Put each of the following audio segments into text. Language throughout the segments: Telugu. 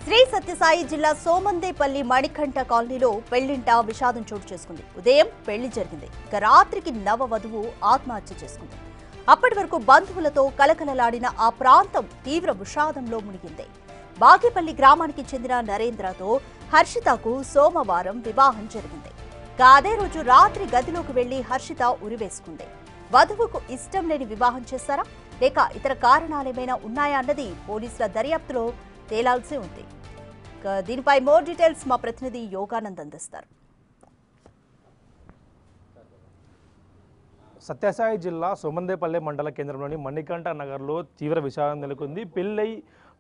శ్రీ సత్యసాయి జిల్లా సోమందేపల్లి మణికంఠ కాలనీలో పెళ్లింట విషాదం చోటు చేసుకుంది. ఉదయం పెళ్లి జరిగింది. ఇక రాత్రికి నవవధువు ఆత్మహత్య చేసుకుంది. అప్పటి వరకు బంధువులతో కలకలలాడిన ఆ ప్రాంతం తీవ్ర విషాదంలో మునిగింది. బాగేపల్లి గ్రామానికి చెందిన నరేంద్రతో హర్షితకు సోమవారం వివాహం జరిగింది. అదే రోజు రాత్రి గదిలోకి వెళ్లి హర్షిత ఉరివేసుకుంది. వధువుకు ఇష్టం లేని వివాహం చేశారా లేక ఇతర కారణాలేమైనా ఉన్నాయా అన్నది పోలీసుల దర్యాప్తులో తేలాల్సి ఉంది. దీనిపై మోర్ డీటెయిల్స్ మా ప్రతినిధి యోగానంద్ అందిస్తారు. సత్యసాయి జిల్లా సోమందేపల్లి మండల కేంద్రంలోని మణికంఠ నగర్లో తీవ్ర విషాదం నెలకొంది. పెళ్ళై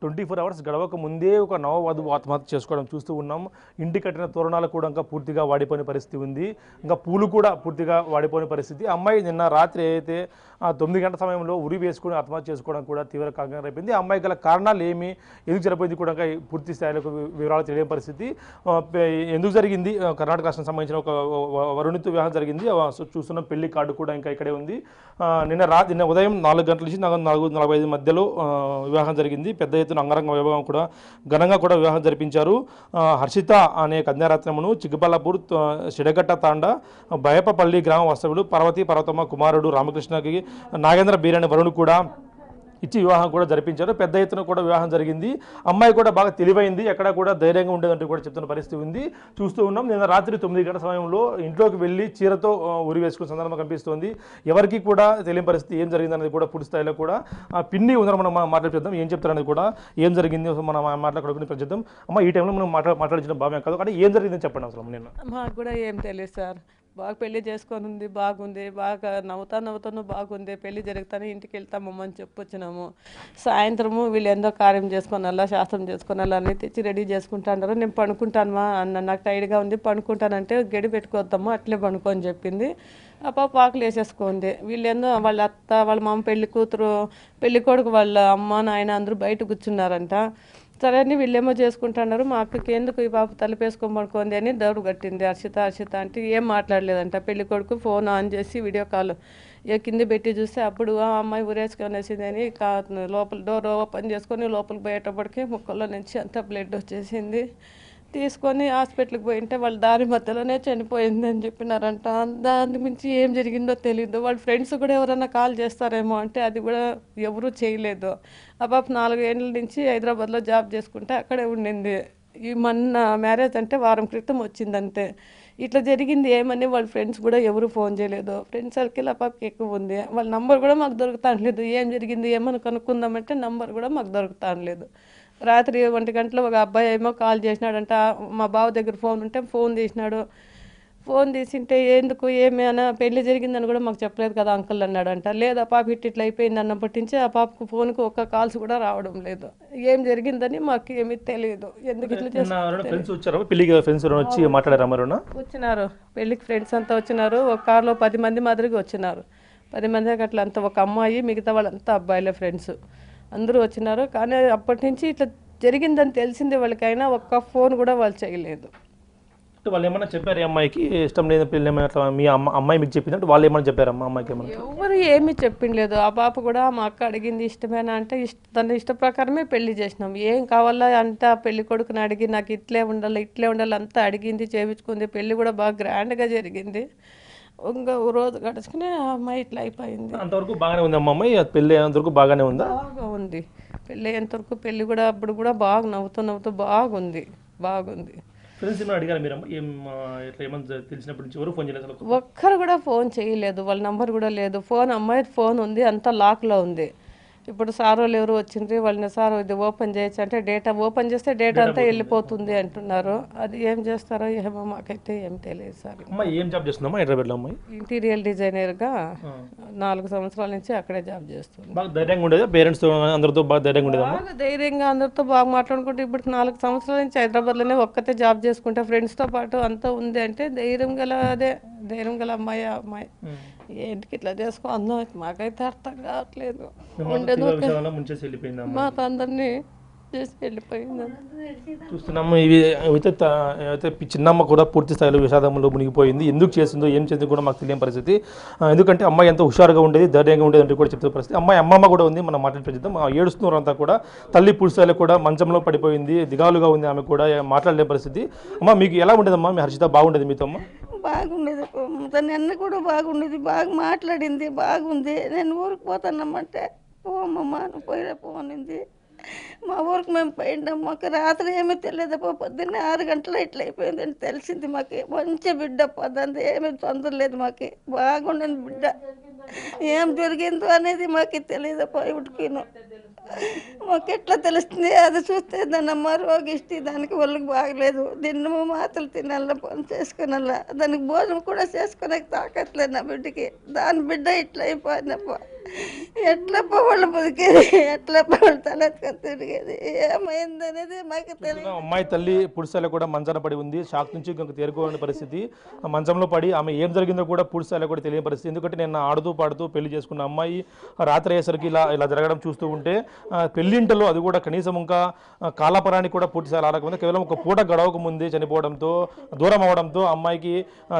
24 అవర్స్ గడవక ముందే ఒక నవవధువు ఆత్మహత్య చేసుకోవడం చూస్తూ ఉన్నాం. ఇంటి కట్టిన తోరణాలు కూడా ఇంకా పూర్తిగా వాడిపోయిన పరిస్థితి ఉంది. ఇంకా పూలు కూడా పూర్తిగా వాడిపోయిన పరిస్థితి. అమ్మాయి నిన్న రాత్రి అయితే 9 గంటల సమయంలో ఉరి వేసుకుని ఆత్మహత్య చేసుకోవడం కూడా తీవ్ర కారణంగా అయిపోయింది. అమ్మాయి గల కారణాలు ఏమి, ఎందుకు చనిపోయింది కూడా పూర్తి స్థాయిలో వివరాలు తెలియని పరిస్థితి. ఎందుకు జరిగింది, కర్ణాటక రాష్ట్రానికి సంబంధించిన ఒక వరుణితో వివాహం జరిగింది. చూస్తున్న పెళ్లి కార్డు కూడా ఇంకా ఇక్కడే ఉంది. నిన్న ఉదయం 4 గంటల నుంచి 4:45 మధ్యలో వివాహం జరిగింది. పెద్ద ఎత్తున అంగరంగ వైభవం కూడా ఘనంగా కూడా వివాహం జరిపించారు. హర్షిత అనే కన్యారత్నమును చిక్కబల్లాపూర్ సిడగట్ట తాండా బయపపల్లి గ్రామ వాస్తవులు పర్వతమ్మ కుమారుడు రామకృష్ణకి నాగేంద్ర బీర్ అనే వరుణు కూడా ఇచ్చి వివాహం కూడా జరిపించారు. పెద్ద ఎత్తున కూడా వివాహం జరిగింది. అమ్మాయి కూడా బాగా తెలివైంది, ఎక్కడ కూడా ధైర్యంగా ఉండేదంటూ కూడా చెప్తున్న పరిస్థితి ఉంది. చూస్తూ ఉన్నాం. నిన్న రాత్రి 9 గంటల సమయంలో ఇంట్లోకి వెళ్ళి చీరతో ఉరి వేసుకున్న సందర్భం కనిపిస్తోంది. ఎవరికి కూడా తెలియని పరిస్థితి ఏం జరిగిందనేది కూడా పూర్తి స్థాయిలో కూడా పిన్ని ఉన్నారు. మనం మాట్లాడుతాం ఏం చెప్తారనేది కూడా, ఏం జరిగింది మనం మాట్లాడుకుని ప్రజెద్దాం. అమ్మ ఈ టైంలో మనం మాట్లాడించిన భావ్యం కాదు, కానీ ఏం జరిగిందని చెప్పండి. అసలు నిన్న మాకు కూడా ఏం తెలియదు సార్. బాగా పెళ్లి చేసుకొని ఉంది, బాగుంది, బాగా నవ్వుతాను బాగుంది. పెళ్లి జరుగుతానే ఇంటికి వెళ్తామమ్మ అని చెప్పొచ్చినాము. సాయంత్రము వీళ్ళు ఎంతో కార్యం చేసుకొని శాస్త్రం చేసుకొని అన్నీ తెచ్చి రెడీ చేసుకుంటాను. నేను పడుకుంటానమ్మా అన్న, నాకు టైర్డ్గా ఉంది పడుకుంటానంటే గడి పెట్టుకోవద్దమ్మా అట్లే పడుకో అని చెప్పింది. ఆ పాప ఆకులు వేసేసుకుంది. వీళ్ళేందో వాళ్ళ అత్త, వాళ్ళ మామ, పెళ్లి కూతురు, పెళ్లి కొడుకు, వాళ్ళ అమ్మ నాయన అందరూ బయట కూర్చున్నారంట. సరే అని వీళ్ళేమో చేసుకుంటున్నారు. మా అక్కకి ఎందుకు ఈ పాప తలపేసుకొని పడుకోండి అని దౌడు కట్టింది. హర్షిత అంటే ఏం మాట్లాడలేదంట. పెళ్లి కొడుకు ఫోన్ ఆన్ చేసి వీడియో కాల్ కింద పెట్టి చూస్తే అప్పుడు ఆ అమ్మాయి ఉరేసుకొనేసింది అని లోపల డోర్ ఓపెన్ చేసుకొని లోపలికి పోయేటప్పటికి ముక్కల్లో నుంచి అంతా బ్లడ్ వచ్చేసింది. తీసుకొని హాస్పిటల్కి పోయింటే వాళ్ళు దారి మధ్యలోనే చనిపోయింది అని చెప్పినారంట. దాని మించి ఏం జరిగిందో తెలియదు. వాళ్ళ ఫ్రెండ్స్ కూడా ఎవరైనా కాల్ చేస్తారేమో అంటే అది కూడా ఎవరూ చేయలేదు. ఆ పాప 4 ఏళ్ళ నుంచి హైదరాబాద్లో జాబ్ చేసుకుంటే అక్కడే ఉండింది. ఈ మొన్న మ్యారేజ్ అంటే వారం క్రితం వచ్చిందంతే. ఇట్లా జరిగింది ఏమని వాళ్ళ ఫ్రెండ్స్ కూడా ఎవరు ఫోన్ చేయలేదు. ఫ్రెండ్ సర్కిల్ ఆ పాపకి ఎక్కువ ఉంది. వాళ్ళ నంబర్ కూడా మాకు దొరుకుతానలేదు. ఏం జరిగింది ఏమని కనుక్కుందామంటే నంబర్ కూడా మాకు దొరుకుతానలేదు. రాత్రి 1 గంటలో ఒక అబ్బాయి ఏమో కాల్ చేసినాడంట. మా బావ దగ్గర ఫోన్ ఉంటే ఫోన్ తీసినాడు. ఫోన్ తీసింటే ఎందుకు ఏమి అన్న పెళ్లి జరిగిందని కూడా మాకు చెప్పలేదు కదా అంకుల్ అన్నాడంట. లేదు ఆ పాప ఇట్లా అయిపోయింది అన్నప్పటి నుంచి ఆ పాపకు ఫోన్కి ఒక్క కాల్స్ కూడా రావడం లేదు. ఏం జరిగిందని మాకు ఏమీ తెలియదు. ఎందుకు ఇట్లా వచ్చినారు పెళ్లికి ఫ్రెండ్స్ అంతా వచ్చినారు. ఒక కార్లో 10 మంది మాదిరిగా వచ్చినారు. 10 మందికి అట్లా అంతా ఒక అమ్మాయి, మిగతా వాళ్ళంతా అబ్బాయిలే ఫ్రెండ్స్ అందరూ వచ్చినారు. కానీ అప్పటి నుంచి ఇట్లా జరిగిందని తెలిసింది వాళ్ళకైనా ఒక్క ఫోన్ కూడా వాళ్ళు చేయలేదు. వాళ్ళు ఏమన్నా చెప్పారు అమ్మాయికి ఇష్టం లేదు పెళ్ళి ఏమైనా మీ అమ్మాయి మీకు చెప్పిందంటే వాళ్ళు ఏమన్నా చెప్పారమ్మా అమ్మాయికి? ఎవరు ఏమీ చెప్పిండలేదు. ఆ పాప కూడా మా అక్క అడిగింది ఇష్టమేనా అంటే తన ఇష్ట ప్రకారమే పెళ్లి చేసినాం. ఏం కావాలా అంతా పెళ్లి కొడుకుని అడిగి నాకు ఇట్లే ఉండాలి అంతా అడిగింది, చేయించుకుంది. పెళ్లి కూడా బాగా గ్రాండ్గా జరిగింది. ఇంకా రోజు గడుచుకునే ఆ అమ్మాయి ఇట్లా అయిపోయింది. అంతవరకు బాగానే ఉంది అమ్మాయి, పెళ్ళి అయ్యేంతవరకు బాగానే ఉందా? బాగా ఉంది. పెళ్ళి అయ్యేంతవరకు పెళ్లి కూడా అప్పుడు కూడా బాగా నవ్వుతూ బాగుంది. ఫ్రెండ్స్ ఏమైనా అడిగారు మీరు ఇట్లా ఏమన్నా తెలిసినప్పటి నుంచి ఎవరు ఫోన్ చేయలేదు? ఒక్కరు కూడా ఫోన్ చేయలేదు. వాళ్ళ నంబర్ కూడా లేదు. అమ్మాయి ఫోన్ ఉంది, అంతా లాక్లో ఉంది. ఇప్పుడు సార్ వాళ్ళు ఎవరు వచ్చిండ్రు, వాళ్ళని సార్ ఇది ఓపెన్ చేయొచ్చు అంటే డేటా ఓపెన్ చేస్తే డేటా అంతా వెళ్ళిపోతుంది అంటున్నారు. అది ఏం చేస్తారో ఏమో మాకైతే ఏం తెలియదు సార్. ఏం జాబ్ చేస్తుందమ్మా హైదరాబాద్లో అమ్మాయి? ఇంటీరియర్ డిజైనర్గా 4 సంవత్సరాల నుంచి అక్కడే జాబ్ చేస్తుంది. బాగా ధైర్యంగా ఉండేదా? పేరెంట్స్ అందరితో బాగా ధైర్యంగా ఉండేదా? బాగా ధైర్యంగా అందరితో బాగా మాట్లాడుకుంటే ఇప్పుడు 4 సంవత్సరాల నుంచి హైదరాబాద్లోనే ఒక్కతే జాబ్ చేసుకుంటే ఫ్రెండ్స్తో పాటు అంతా ఉంది అంటే ధైర్యం గల అమ్మాయి ఏంటికి ఇట్లా చేసుకో అందం మాకైతే అర్థం కావట్లేదు. మాకు అందరినీ చేసి వెళ్ళిపోయింది. చూస్తున్నాము అయితే చిన్నమ్మ కూడా పూర్తి స్థాయిలో విషాదంలో మునిగిపోయింది. ఎందుకు చేసిందో ఏం చేసిందో కూడా మాకు తెలియని పరిస్థితి. ఎందుకంటే అమ్మాయి ఎంతో హుషారుగా ఉండేది, ధైర్యంగా ఉండేది అంటే కూడా చెప్తున్న పరిస్థితి. అమ్మమ్మ కూడా ఉంది, మనం మాట్లాడిద్దాం. ఏడుస్తున్నారు అంతా కూడా. తల్లి పూర్తి స్థాయిలో కూడా మంచంలో పడిపోయింది, దిగాలుగా ఉంది, ఆమె కూడా మాట్లాడలేని పరిస్థితి. అమ్మ మీకు ఎలా ఉండేదమ్మా? మీ హర్షిత బాగుండేది మీతో? అమ్మ బాగుండేది, తను అన్న కూడా బాగుండేది, బాగా మాట్లాడింది, బాగుంది. నేను ఊరికి పోతానమ్మంటే పోమ్మమ్మ నువ్వు పోయిరా పోనింది. మా ఊరికి మేము పోయిండాం. మాకు రాత్రి ఏమీ తెలియదు, పొద్దున్నే 6 గంటలు ఇట్లా అయిపోయింది అని తెలిసింది. మాకు మంచి బిడ్డ పొద్దుంది, ఏమీ తొందర లేదు. మాకు బాగుండేది బిడ్డ. ఏం జరిగిందో అనేది మాకు తెలియదు. ఇటుకిను మాకు ఎట్లా తెలుస్తుంది? అది చూస్తే దాని అమ్మ రోగిష్టి, దానికి ఒళ్ళకి బాగలేదు, దిన్నము మాటలు తినాల, పని చేసుకునాల, దానికి భోజనం కూడా చేసుకునే తాకట్లేదు నా బిడ్డకి. దాని బిడ్డ ఇట్లా అయిపోయినప్ప ఎట్లప్ప వాళ్ళు బతికేది, ఎట్లప్ప వాళ్ళు తలెత్తుకొని తిరిగేది, ఏమైంది అనేది మాకు తెలియదు. అమ్మాయి తల్లి పురుషాలు కూడా మంచాన పడి ఉంది. షాక్ నుంచి ఇంకొక తేరుకోని పరిస్థితి. మంచంలో పడి ఆమె ఏం జరిగిందో కూడా పురుషాలు కూడా తెలియని పరిస్థితి. ఎందుకంటే నేను ఆడుతూ పాడుతూ పెళ్లి చేసుకున్న అమ్మాయి రాత్రి అయ్యేసరికి ఇలా జరగడం చూస్తూ ఉంటే పెళ్లింటలో అది కూడా కనీసం ఇంకా కాలపరానికి కూడా పూర్తి స్థాయి ఆడకముందే కేవలం ఒక పూట గడవక ముందే చనిపోవడంతో, దూరం అవడంతో అమ్మాయికి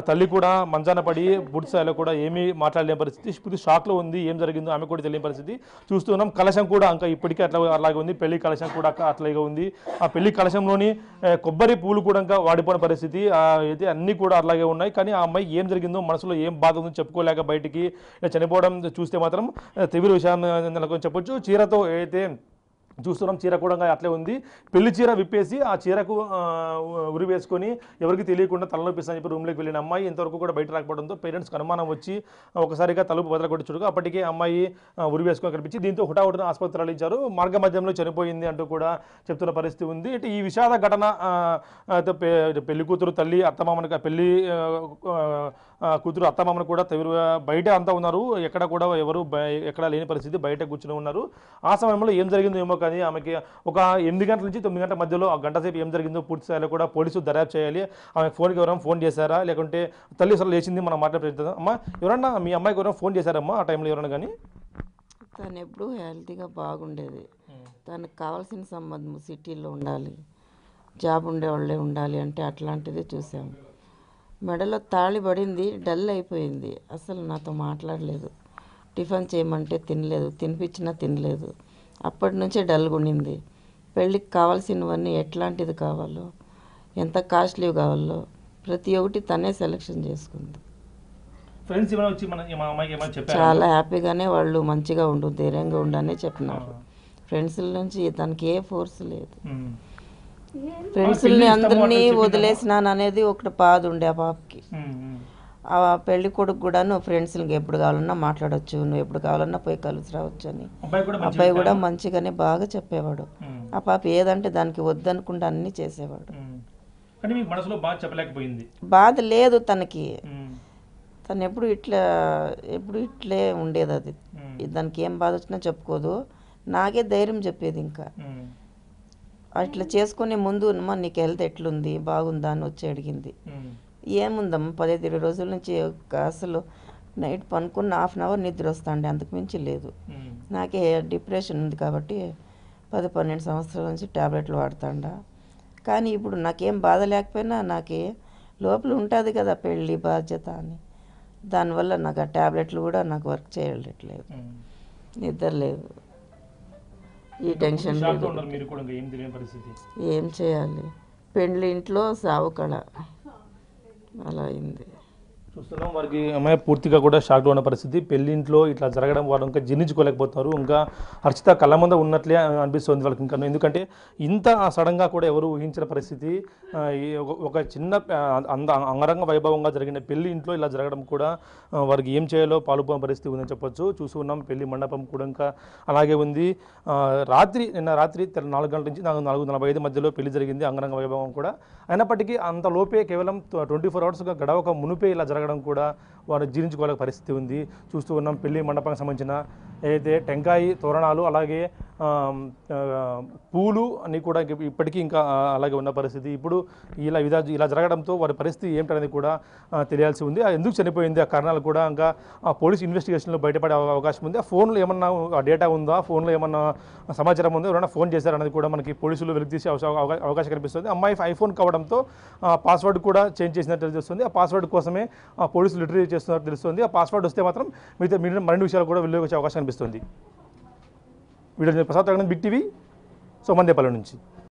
తల్లి కూడా మంచాన పడి పూర్తి స్థాయిలో కూడా ఏమీ మాట్లాడలేని పరిస్థితి. పూర్తి షాక్లో ఉంది. ఏం జరిగిందో ఆమె కూడా తెలియని పరిస్థితి చూస్తున్నాం. కలశం కూడా ఇంకా ఇప్పటికీ అలాగే ఉంది. పెళ్లి కలశం కూడా అట్లాగే ఉంది. ఆ పెళ్లి కలశంలోని కొబ్బరి పూలు కూడా ఇంకా వాడిపోయిన పరిస్థితి అయితే అన్నీ కూడా అలాగే ఉన్నాయి. కానీ ఆ అమ్మాయి ఏం జరిగిందో, మనసులో ఏం బాధ ఉందో చెప్పుకోలేక బయటికి చనిపోవడం చూస్తే మాత్రం తీవ్ర విషయాన్ని చెప్పొచ్చు. చీరతో అయితే చూస్తున్నాం, చీర కూడా అట్లే ఉంది. పెళ్లి చీర విప్పేసి ఆ చీరకు ఉరి వేసుకొని ఎవరికి తెలియకుండా తలనొప్పిస్తాను చెప్పి రూమ్లోకి వెళ్ళిన అమ్మాయి ఇంతవరకు కూడా బయట రాకపోవడంతో పేరెంట్స్కి అనుమానం వచ్చి ఒకసారిగా తలుపు బదలగొట్టి చూడగా అప్పటికే అమ్మాయి ఉరి వేసుకొని కనిపించి దీంతో హుటాహుటిన ఆసుపత్రి తరలించారు. మార్గ మధ్యంలో చనిపోయింది అంటూ కూడా చెప్తున్న పరిస్థితి ఉంది. ఇటు ఈ విషాద ఘటన పెళ్లి కూతురు తల్లి అత్తమామని పెళ్లి కూతురు అత్తమామను కూడా బయట అంతా ఉన్నారు. ఎక్కడ కూడా ఎవరు ఎక్కడ లేని పరిస్థితి, బయట కూర్చుని ఉన్నారు. ఆ సమయంలో ఏం జరిగిందో ఏమో కానీ ఆమెకి ఒక 8 గంటల నుంచి 9 గంటల మధ్యలో ఆ గంట సేపు ఏం జరిగిందో పూర్తి స్థాయిలో కూడా పోలీసులు దర్యాప్తు చేయాలి. ఆమె ఫోన్కి ఎవరైనా ఫోన్ చేశారా, లేకుంటే తల్లి అసలు లేచింది మనం మాట్లాడుతుందా? అమ్మ ఎవరన్నా మీ అమ్మాయికి ఎవరైనా ఫోన్ చేశారమ్మా ఆ టైంలో ఎవరైనా? కానీ తను ఎప్పుడూ హెల్తీగా బాగుండేది. తనకు కావాల్సిన సంబంధం సిటీలో ఉండాలి, జాబ్ ఉండేవాళ్ళే ఉండాలి అంటే అట్లాంటిదే చూసాము. మెడలో తాళి పడింది, డల్ అయిపోయింది, అసలు నాతో మాట్లాడలేదు. టిఫిన్ చేయమంటే తినలేదు, తినిపించినా తినలేదు. అప్పటి నుంచే డల్గా ఉండింది. పెళ్ళికి కావాల్సినవన్నీ ఎట్లాంటిది కావాలో, ఎంత కాస్ట్లీ కావాలో ప్రతి ఒక్కటి తనే సెలెక్షన్ చేసుకుంది. ఫ్రెండ్స్ ఏమైనా వచ్చి మా అమ్మాయికి ఏమైనా చెప్పారా? చాలా హ్యాపీగానే వాళ్ళు మంచిగా ఉండు, ధైర్యంగా ఉండనే చెప్పినారు. ఫ్రెండ్స్ నుంచి తనకి ఏ ఫోర్స్ లేదు. ఫ్రెండ్స్ని అందరినీ వదిలేసినాను అనేది ఒకటి బాధ ఉండే ఆ పాపకి. ఆ పెళ్లి కొడుకు కూడా నువ్వు ఫ్రెండ్స్కి ఎప్పుడు కావాలన్నా మాట్లాడవచ్చు, నువ్వు ఎప్పుడు కావాలన్నా పోయి కలిసి రావచ్చు అని. అబ్బాయి కూడా మంచిగానే బాగా చెప్పేవాడు. ఆ పాప ఏదంటే దానికి వద్దనుకుంటే అన్నీ చేసేవాడు. బాధ లేదు తనకి. తను ఎప్పుడు ఇట్లే ఉండేది. అది దానికి ఏం బాధ వచ్చినా చెప్పుకోదు, నాకే ధైర్యం చెప్పేది. ఇంకా అట్లా చేసుకునే ముందు నీకు హెల్త్ ఎట్లుంది, బాగుందా అని వచ్చి అడిగింది. ఏముందమ్మా 15-20 రోజుల నుంచి అసలు నైట్ పనుకున్న 1/2 అవర్ నిద్ర వస్తాండి, అంతకు మించి లేదు. నాకే డిప్రెషన్ ఉంది కాబట్టి 10-12 సంవత్సరాల నుంచి ట్యాబ్లెట్లు వాడుతాండా. కానీ ఇప్పుడు నాకేం బాధ లేకపోయినా నాకే లోపల ఉంటుంది కదా పెళ్ళి బాధ్యత అని, దానివల్ల నాకు ఆ ట్యాబ్లెట్లు కూడా నాకు వర్క్ చేయట్లేదు, నిద్ర లేదు, ఈ టెన్షన్. ఏం చేయాలి? పెళ్ళి ఇంట్లో సావు కళ అలా అయింది. చూస్తున్నాం వారికి అమ్మాయి పూర్తిగా కూడా షాక్లో ఉన్న పరిస్థితి. పెళ్ళింట్లో ఇట్లా జరగడం వారు ఇంకా జీర్ణించుకోలేకపోతున్నారు. ఇంకా హర్షిత కళ్ళ ముందు ఉన్నట్లే అనిపిస్తుంది వాళ్ళకి ఇంకా. ఎందుకంటే ఇంత సడన్గా కూడా ఎవరు ఊహించిన పరిస్థితి. ఒక చిన్న అంగరంగ వైభవంగా జరిగిన పెళ్లి ఇంట్లో ఇలా జరగడం కూడా వారికి ఏం చేయాలో పాలుపోయిన పరిస్థితి ఉందని చెప్పొచ్చు. చూస్తున్నాం పెళ్లి మండపం కూడా ఇంకా అలాగే ఉంది. నిన్న రాత్రి 4 గంటల నుంచి 4:45 మధ్యలో పెళ్లి జరిగింది, అంగరంగ వైభవం కూడా. అయినప్పటికీ అంత లోపే కేవలం 24 అవర్స్గా గడవక మునిపే ఇలా జరగడం జరగడం కూడా వారు జీర్ణించుకోలేక పరిస్థితి ఉంది. చూస్తూ ఉన్నాం పెళ్లి మండపానికి సంబంధించిన ఏదైతే టెంకాయి తోరణాలు అలాగే పూలు అన్నీ కూడా ఇప్పటికీ ఇంకా అలాగే ఉన్న పరిస్థితి. ఇప్పుడు ఇలా జరగడంతో వారి పరిస్థితి ఏమిటనేది కూడా తెలియాల్సి ఉంది. ఎందుకు చనిపోయింది ఆ కారణాలు కూడా ఇంకా పోలీస్ ఇన్వెస్టిగేషన్లో బయటపడే అవకాశం ఉంది. ఆ ఫోన్లో ఏమన్నా డేటా ఉందా, ఫోన్లో ఏమన్నా సమాచారం ఉందో, ఎవరైనా ఫోన్ చేశారనేది కూడా మనకి పోలీసులు వెలికి తీసే అవకాశం కనిపిస్తుంది. అమ్మాయి ఐఫోన్ కావడంతో పాస్వర్డ్ కూడా చేంజ్ చేసినట్టు తెలుస్తుంది. ఆ పాస్వర్డ్ కోసమే పోలీసులు రిట్రీవ్ చేస్తున్నట్టు తెలుస్తుంది. ఆ పాస్వర్డ్ వస్తే మాత్రం మరిన్ని విషయాలు కూడా వెలుగుకి వచ్చే అవకాశం కనిపిస్తుంది. Video Prasad big TV Somandepalli నుంచి.